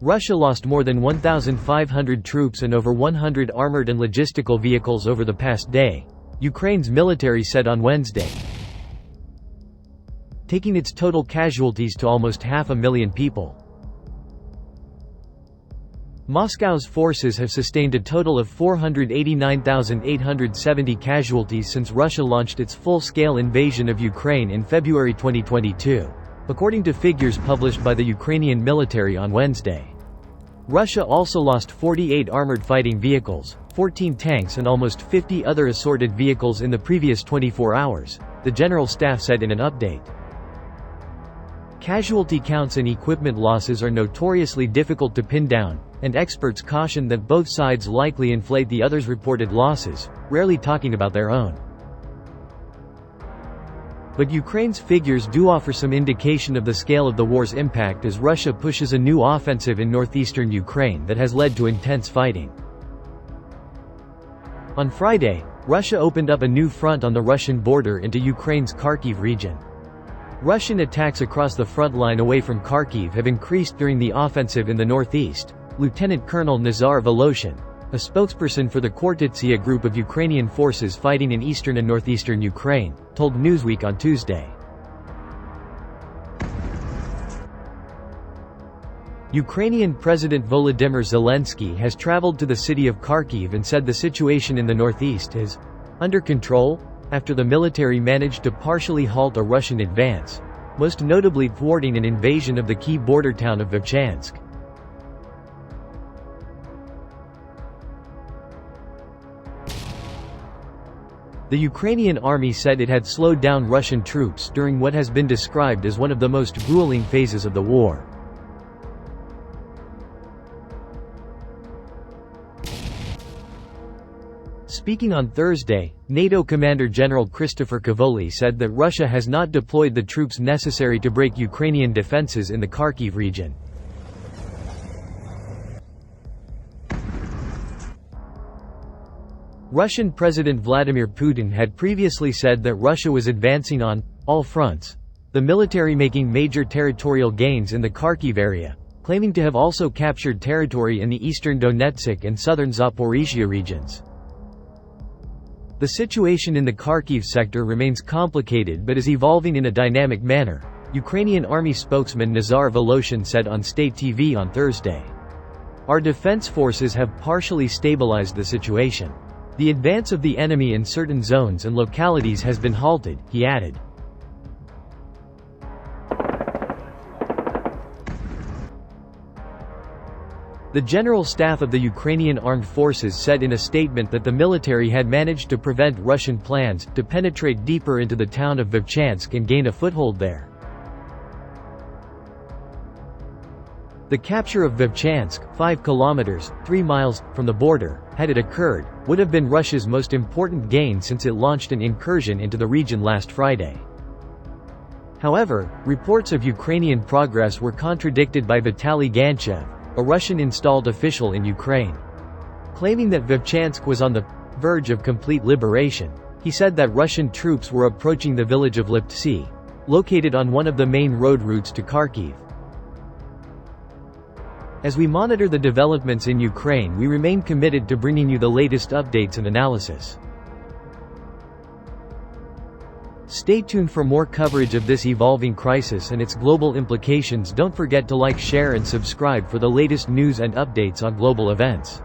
Russia lost more than 1,500 troops and over 100 armored and logistical vehicles over the past day, Ukraine's military said on Wednesday, taking its total casualties to almost 500,000 people. Moscow's forces have sustained a total of 489,870 casualties since Russia launched its full-scale invasion of Ukraine in February 2022, according to figures published by the Ukrainian military on Wednesday. Russia also lost 48 armored fighting vehicles, 14 tanks and almost 50 other assorted vehicles in the previous 24 hours, the General Staff said in an update. Casualty counts and equipment losses are notoriously difficult to pin down, and experts caution that both sides likely inflate the other's reported losses, rarely talking about their own. But Ukraine's figures do offer some indication of the scale of the war's impact as Russia pushes a new offensive in northeastern Ukraine that has led to intense fighting. On Friday, Russia opened up a new front on the Russian border into Ukraine's Kharkiv region. Russian attacks across the front line away from Kharkiv have increased during the offensive in the northeast, Lieutenant Colonel Nazar Voloshin, a spokesperson for the Kwartitsia group of Ukrainian forces fighting in eastern and northeastern Ukraine, told Newsweek on Tuesday. Ukrainian President Volodymyr Zelensky has traveled to the city of Kharkiv and said the situation in the northeast is under control, after the military managed to partially halt a Russian advance, most notably thwarting an invasion of the key border town of Vovchansk. The Ukrainian army said it had slowed down Russian troops during what has been described as one of the most grueling phases of the war. Speaking on Thursday, NATO Commander General Christopher Cavoli said that Russia has not deployed the troops necessary to break Ukrainian defenses in the Kharkiv region. Russian President Vladimir Putin had previously said that Russia was advancing on all fronts, the military making major territorial gains in the Kharkiv area, claiming to have also captured territory in the eastern Donetsk and southern Zaporizhia regions. The situation in the Kharkiv sector remains complicated but is evolving in a dynamic manner, Ukrainian army spokesman Nazar Voloshin said on state TV on Thursday. Our defense forces have partially stabilized the situation. The advance of the enemy in certain zones and localities has been halted, he added. The General Staff of the Ukrainian Armed Forces said in a statement that the military had managed to prevent Russian plans to penetrate deeper into the town of Vovchansk and gain a foothold there. The capture of Vovchansk, 5 kilometers, 3 miles, from the border, had it occurred, would have been Russia's most important gain since it launched an incursion into the region last Friday. However, reports of Ukrainian progress were contradicted by Vitaly Ganchev, a Russian-installed official in Ukraine. Claiming that Vovchansk was on the verge of complete liberation, he said that Russian troops were approaching the village of Liptsy, located on one of the main road routes to Kharkiv. As we monitor the developments in Ukraine, we remain committed to bringing you the latest updates and analysis. Stay tuned for more coverage of this evolving crisis and its global implications. Don't forget to like, share and subscribe for the latest news and updates on global events.